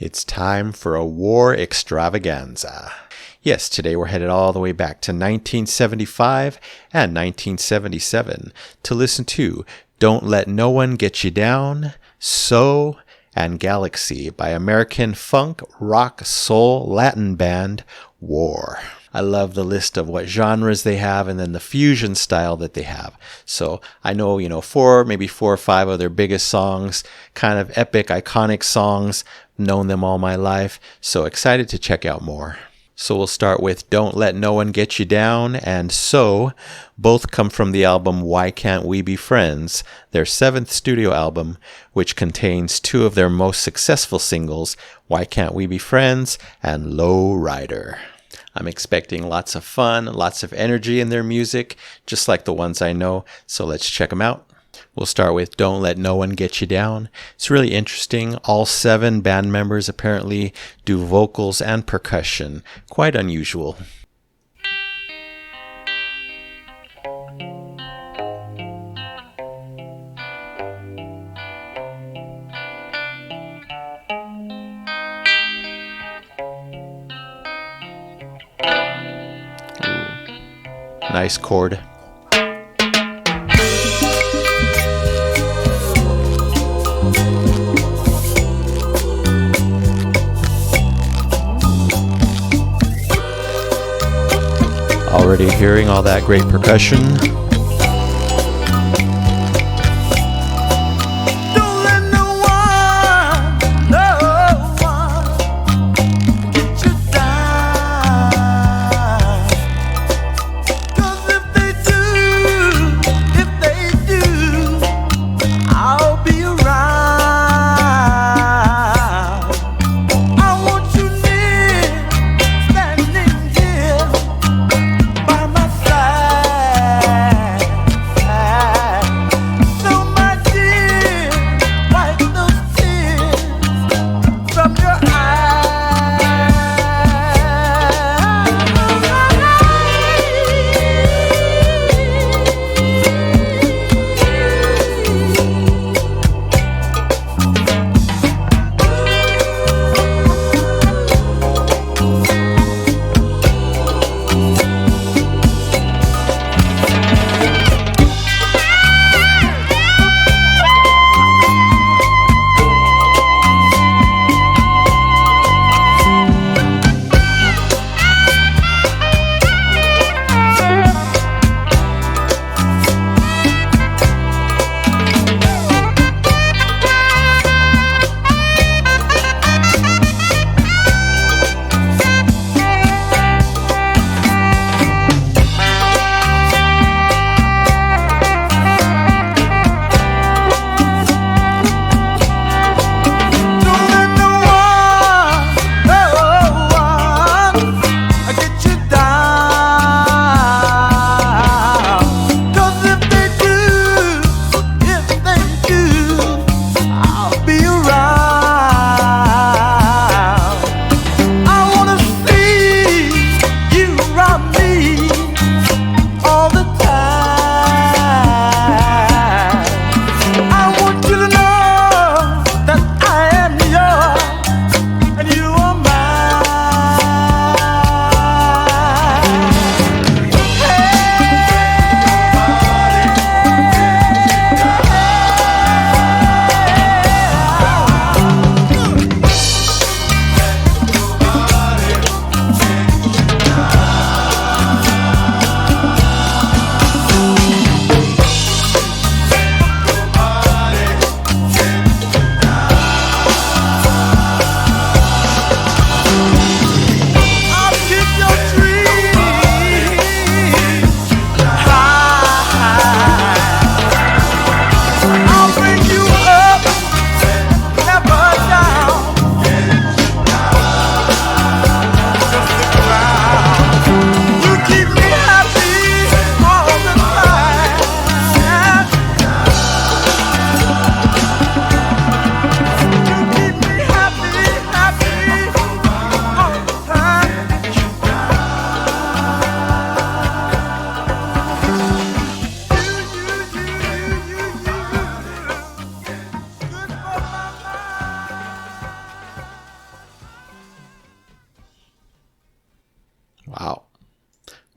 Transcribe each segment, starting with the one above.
It's time for a war extravaganza. Yes, today we're headed all the way back to 1975 and 1977 to listen to Don't Let No One Get You Down, So, and Galaxy by American funk, rock, soul, Latin band War. I love the list of what genres they have and then the fusion style that they have. So I know, maybe four or five of their biggest songs, kind of epic, iconic songs, known them all my life. So excited to check out more. So we'll start with Don't Let No One Get You Down and So. Both come from the album Why Can't We Be Friends, their seventh studio album, which contains two of their most successful singles, Why Can't We Be Friends and Low Rider. I'm expecting lots of fun, lots of energy in their music, just like the ones I know, so let's check them out. We'll start with Don't Let No One Get You Down. It's really interesting. All 7 band members apparently do vocals and percussion. Quite unusual. Nice chord. Already hearing all that great percussion.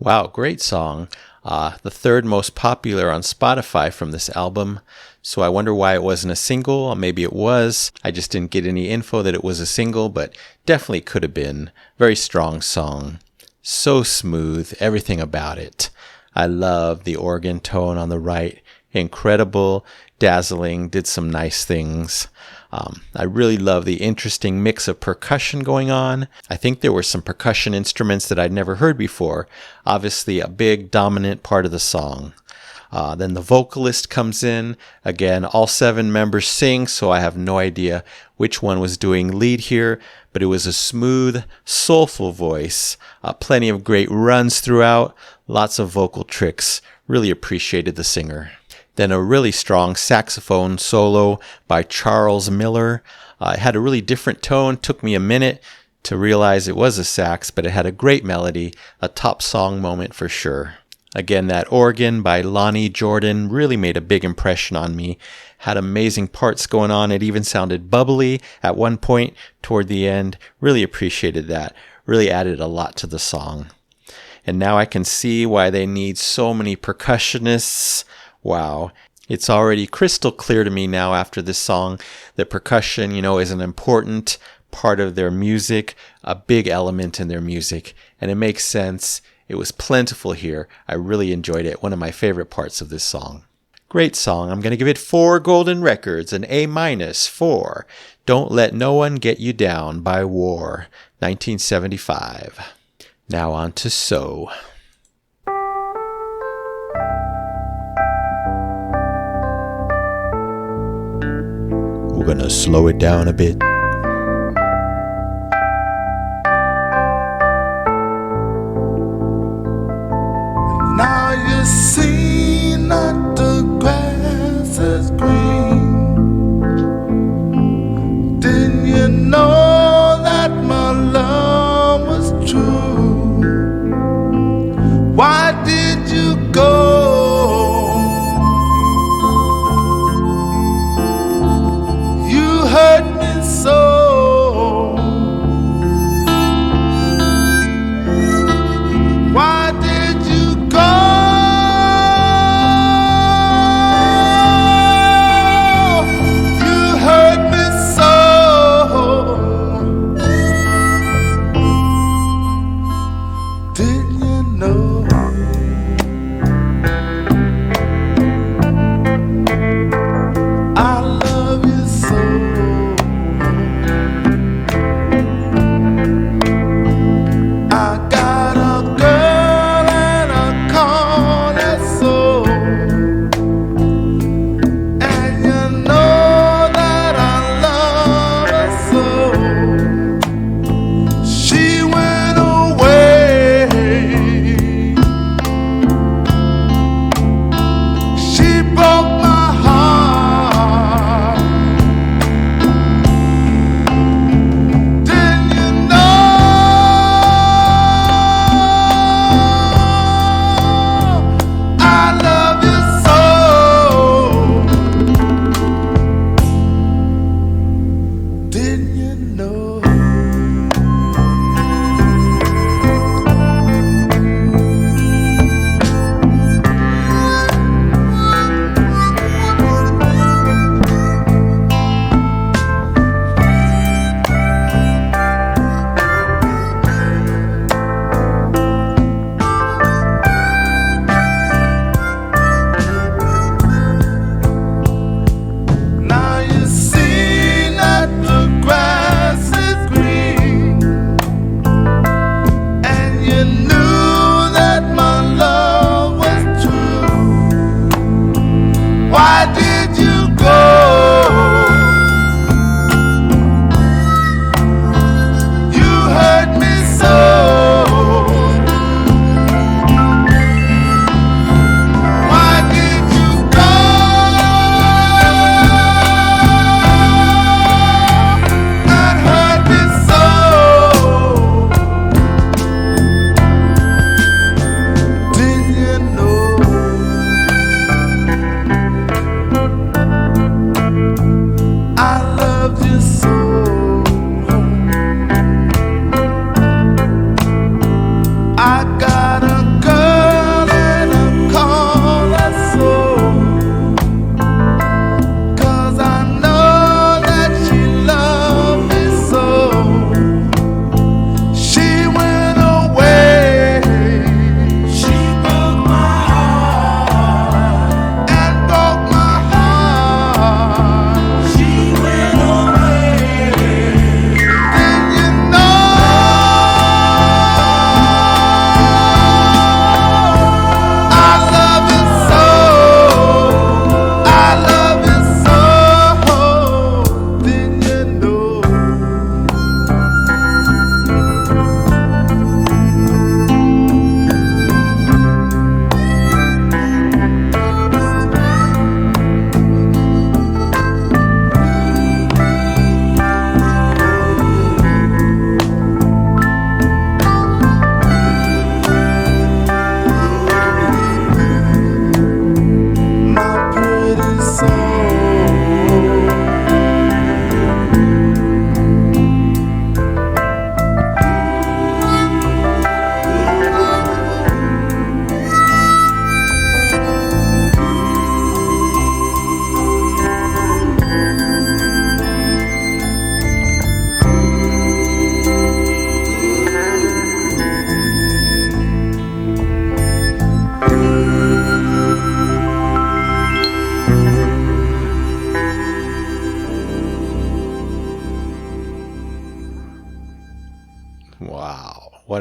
Wow, great song. The third most popular on Spotify from this album. So I wonder why it wasn't a single. Or maybe it was. I just didn't get any info that it was a single, but definitely could have been. Very strong song. So smooth, everything about it. I love the organ tone on the right. Incredible, dazzling, did some nice things. I really love the interesting mix of percussion going on. I think there were some percussion instruments that I'd never heard before. Obviously, a big dominant part of the song. Then the vocalist comes in. Again, all 7 members sing, so I have no idea which one was doing lead here, but it was a smooth, soulful voice. Plenty of great runs throughout. Lots of vocal tricks. Really appreciated the singer. Then a really strong saxophone solo by Charles Miller. It had a really different tone. Took me a minute to realize it was a sax, but it had a great melody. A top song moment for sure. Again, that organ by Lonnie Jordan really made a big impression on me. Had amazing parts going on. It even sounded bubbly at one point toward the end. Really appreciated that. Really added a lot to the song. And now I can see why they need so many percussionists. Wow. It's already crystal clear to me now after this song that percussion, is an important part of their music, a big element in their music, and it makes sense. It was plentiful here. I really enjoyed it. One of my favorite parts of this song. Great song. I'm going to give it 4 golden records, an A- for Don't Let No One Get You Down by War, 1975. Now on to So. We're gonna slow it down a bit. Now you see that the grass is green. Didn't you know that my love was true? Why did you go? Hurt me so. Why did you go?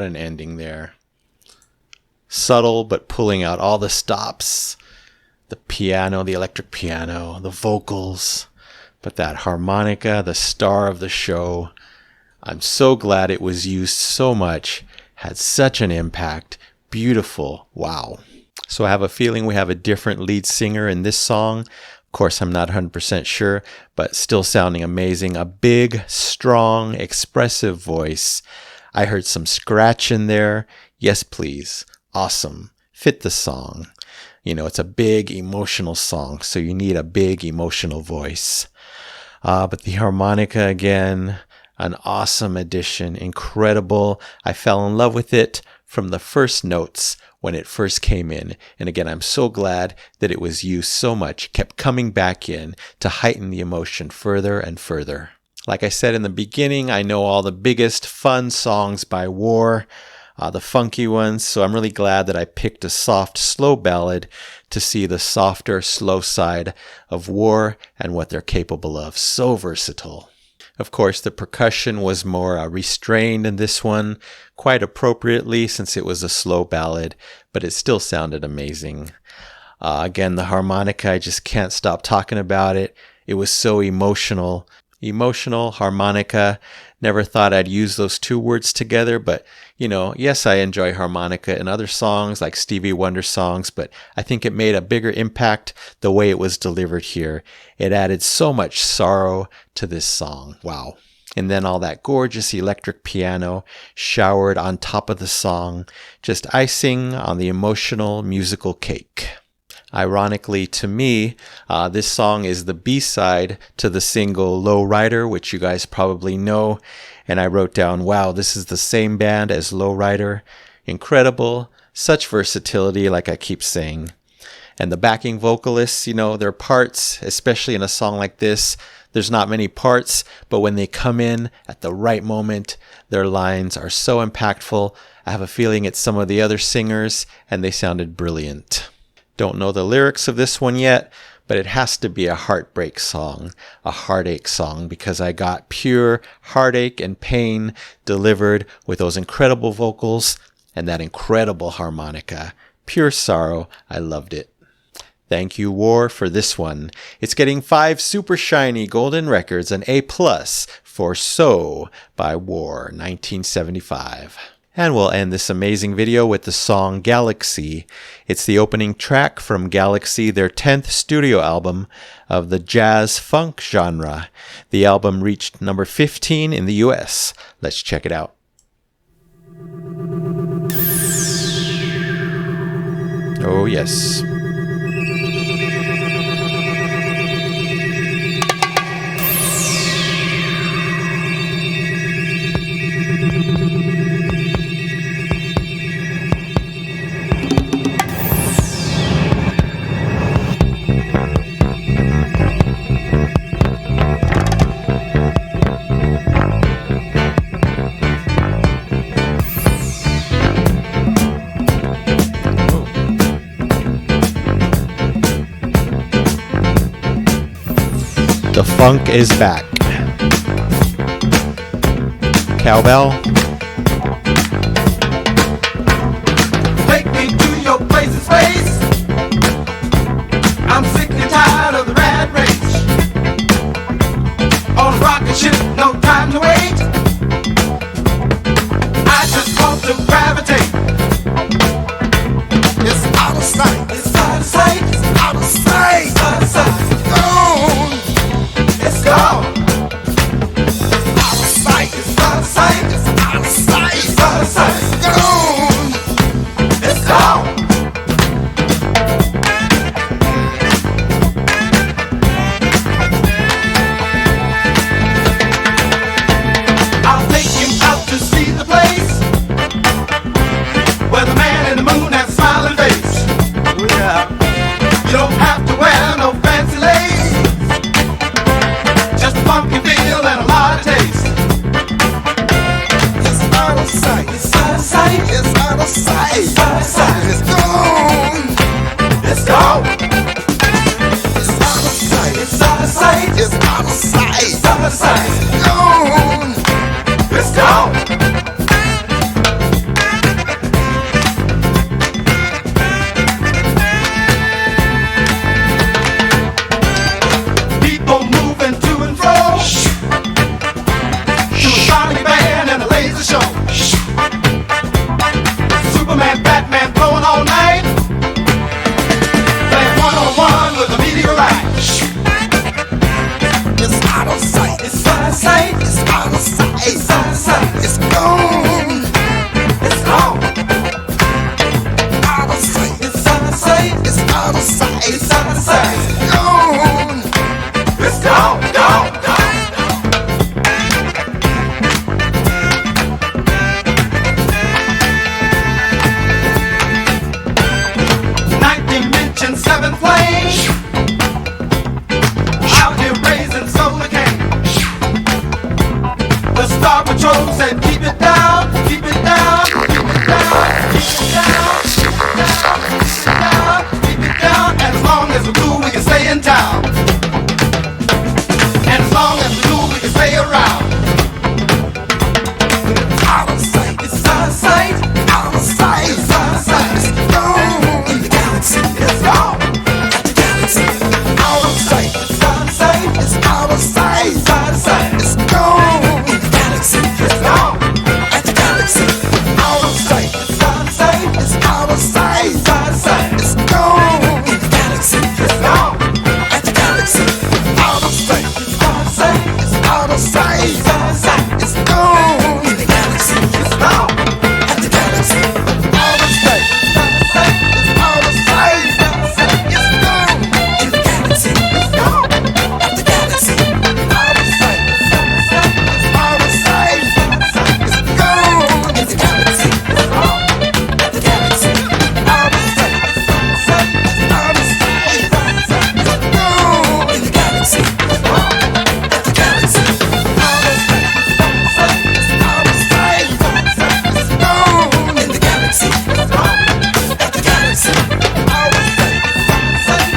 an ending there. Subtle, but pulling out all the stops. The piano, the electric piano, the vocals. But that harmonica, the star of the show. I'm so glad it was used so much. Had such an impact. Beautiful. Wow. So I have a feeling we have a different lead singer in this song. Of course, I'm not 100% sure, but still sounding amazing. A big, strong, expressive voice. I heard some scratch in there. Yes, please. Awesome. Fit the song. You know, it's a big emotional song, so you need a big emotional voice. But the harmonica again, an awesome addition. Incredible. I fell in love with it from the first notes when it first came in. And again, I'm so glad that it was used so much, kept coming back in to heighten the emotion further and further. Like I said in the beginning, I know all the biggest fun songs by War, the funky ones, so I'm really glad that I picked a soft, slow ballad to see the softer, slow side of War and what they're capable of. So versatile. Of course, the percussion was more restrained in this one, quite appropriately since it was a slow ballad, but it still sounded amazing. Again, the harmonica, I just can't stop talking about it. It was so emotional. Emotional, harmonica. Never thought I'd use those two words together, but you know, yes, I enjoy harmonica in other songs like Stevie Wonder songs, but I think it made a bigger impact the way it was delivered here. It added so much sorrow to this song. Wow. And then all that gorgeous electric piano showered on top of the song, just icing on the emotional musical cake. Ironically, to me, this song is the B-side to the single Low Rider, which you guys probably know. And I wrote down, wow, this is the same band as Low Rider. Incredible. Such versatility, like I keep saying. And the backing vocalists, you know, their parts, especially in a song like this, there's not many parts, but when they come in at the right moment, their lines are so impactful. I have a feeling it's some of the other singers, and they sounded brilliant. Don't know the lyrics of this one yet, but it has to be a heartbreak song, a heartache song, because I got pure heartache and pain delivered with those incredible vocals and that incredible harmonica. Pure sorrow. I loved it. Thank you, War, for this one. It's getting 5 super shiny golden records, an A+ for So by War, 1975. And we'll end this amazing video with the song Galaxy. It's the opening track from Galaxy, their 10th studio album of the jazz funk genre. The album reached number 15 in the US. Let's check it out. Oh yes. The funk is back. Cowbell. Take me to your place in space. I'm sick and tired of the rat race. On a rocket ship, no time to wait. I just want to gravitate. It's out of sight. It's out of sight. It's out of sight. It's out of sight. It's gone. It's out of sight. It's out of sight. It's out of sight. It's out of sight. It's gone. It's gone. I'll take him out to see the place where the man in the moon has a smiling face. Oh yeah. You don't have to wear no fancy lace. Just a funky feel and a lot of taste. It's out of sight. It's out of sight. It's out of sight. It's out of sight. It's gone. It's gone. It's out of sight. It's out of sight. It's out of sight. It's out of sight. It's gone. It's gone. flame. Out here raising solar cane. The Star Patrol said keep it down, keep it down, keep it down, keep it down, keep it down, keep it down, keep it down. And as long as we do, we can stay in town. And as long as we do, we can stay around. Out of sight, it's out of sight, out of sight, it's out of sight. It's gone in the galaxy, it's gone at the galaxy. Out of sight, it's out of sight, it's out of sight, it's out of sight. It's gone in the galaxy, it's gone at the galaxy. Out of sight, it's out of sight, it's out of sight, it's out of sight. It's gone in the galaxy, it's gone at the galaxy. Out of sight, it's out of sight, it's out of sight, it's out of sight. It's gone in the galaxy, it's gone at the galaxy. Out of sight, it's out of sight, it's out of sight, it's out of sight. It's gone in the galaxy, it's gone at the galaxy. Out of sight, it's out of sight, it's out of sight, it's out of sight. It's gone in the galaxy, it's gone at the galaxy. Out of sight, it's out of sight, it's out of sight, it's out of sight. It's gone in the galaxy, it's gone at the galaxy. Out of sight, it's out of sight, it's out of sight, it's out of sight. It's gone in the galaxy, it's gone at the galaxy. Out of sight, it's out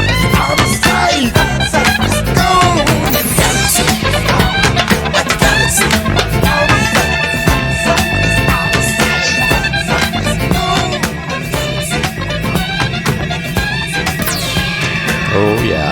of sight, it's out of sight, it's out of sight. It's gone in the galaxy, it's gone at the galaxy. Out of sight, it's out of sight, it's out of sight, it's out of sight. It's gone in the galaxy, it's gone at the galaxy. Oh, yeah.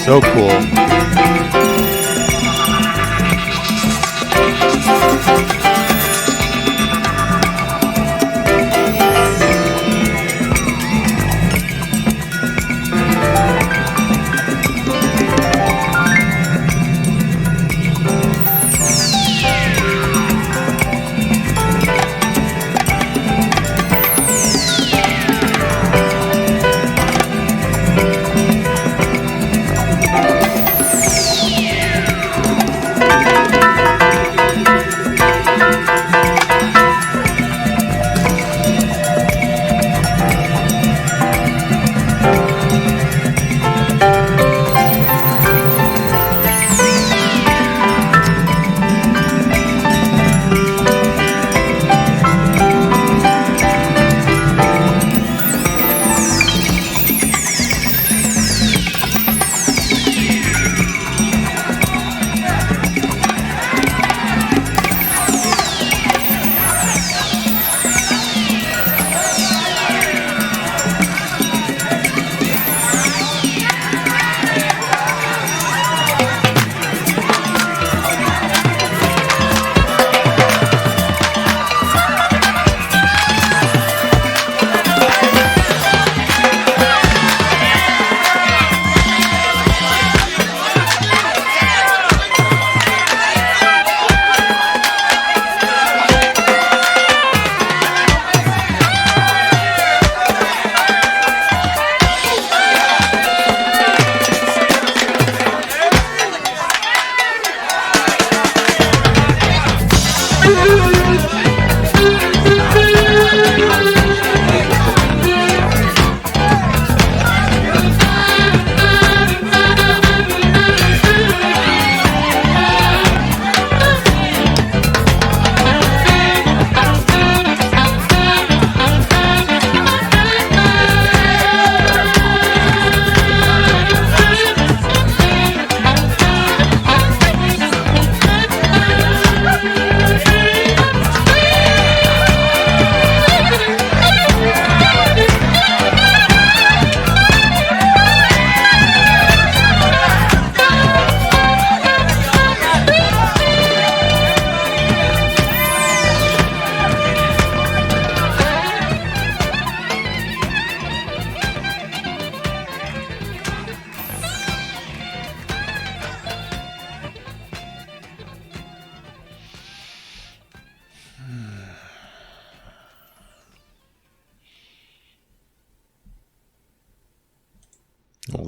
So cool.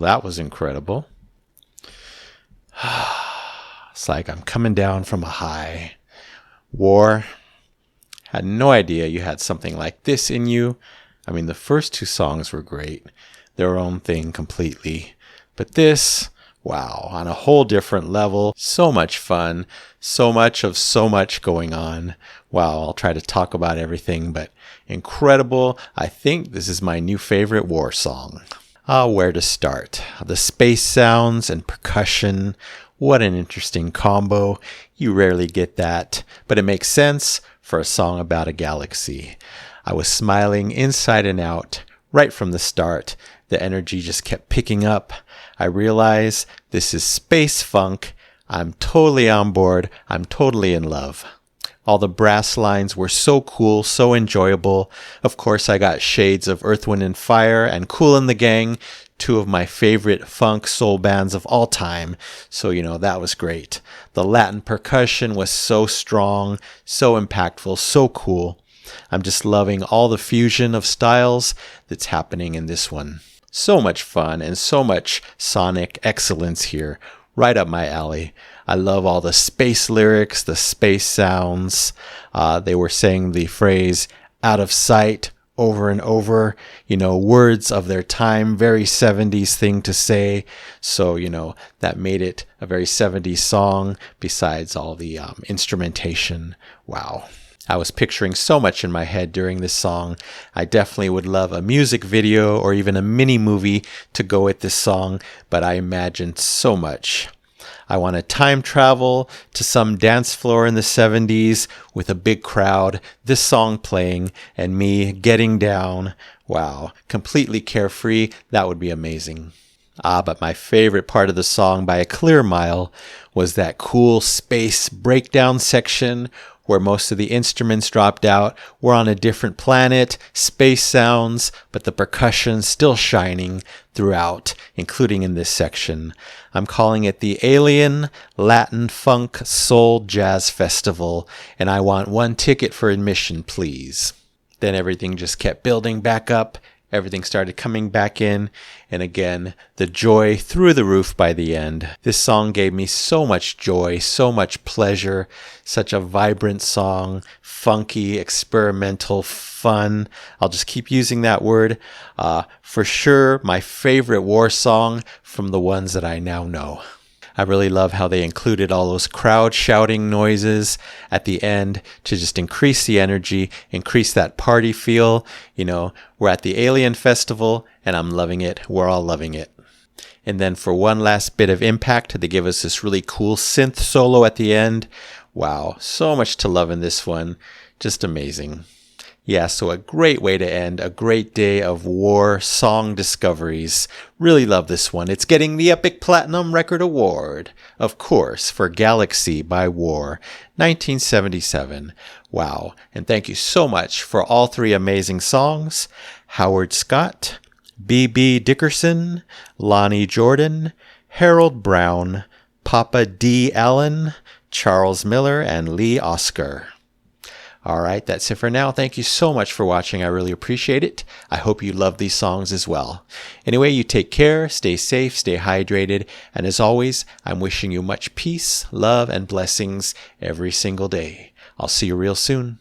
that was incredible. It's like I'm coming down from a high. War. Had no idea you had something like this in you. I mean, the first two songs were great. Their own thing completely. But this, wow, on a whole different level. So much fun. So much going on. Wow, I'll try to talk about everything, but incredible. I think this is my new favorite War song. Where to start? The space sounds and percussion. What an interesting combo. You rarely get that, but it makes sense for a song about a galaxy. I was smiling inside and out right from the start. The energy just kept picking up. I realize this is space funk. I'm totally on board. I'm totally in love. All the brass lines were so cool, so enjoyable. Of course, I got shades of Earth, Wind & Fire and Kool and the Gang, two of my favorite funk soul bands of all time. So, that was great. The Latin percussion was so strong, so impactful, so cool. I'm just loving all the fusion of styles that's happening in this one. So much fun and so much sonic excellence here. Right up my alley. I love all the space lyrics, the space sounds. They were saying the phrase out of sight over and over, words of their time, very 70s thing to say. So, that made it a very 70s song besides all the instrumentation. Wow. I was picturing so much in my head during this song. I definitely would love a music video or even a mini movie to go with this song, but I imagined so much. I want to time travel to some dance floor in the 70s with a big crowd, this song playing, and me getting down. Wow, completely carefree. That would be amazing. But my favorite part of the song by a clear mile was that cool space breakdown section where most of the instruments dropped out. We're on a different planet, space sounds, but the percussion still shining throughout, including in this section. I'm calling it the Alien Latin Funk Soul Jazz Festival, and I want 1 ticket for admission, please. Then everything just kept building back up. Everything started coming back in, and again, the joy through the roof by the end. This song gave me so much joy, so much pleasure, such a vibrant song, funky, experimental, fun. I'll just keep using that word. For sure, my favorite War song from the ones that I now know. I really love how they included all those crowd shouting noises at the end to just increase the energy, increase that party feel. We're at the Alien Festival and I'm loving it. We're all loving it. And then for one last bit of impact, they give us this really cool synth solo at the end. Wow, so much to love in this one. Just amazing. Yeah, so a great way to end a great day of War song discoveries. Really love this one. It's getting the Epic Platinum Record Award, of course, for Galaxy by War, 1977. Wow, and thank you so much for all 3 amazing songs. Howard Scott, B.B. Dickerson, Lonnie Jordan, Harold Brown, Papa D. Allen, Charles Miller, and Lee Oscar. All right, that's it for now. Thank you so much for watching. I really appreciate it. I hope you love these songs as well. Anyway, you take care, stay safe, stay hydrated, and as always, I'm wishing you much peace, love, and blessings every single day. I'll see you real soon.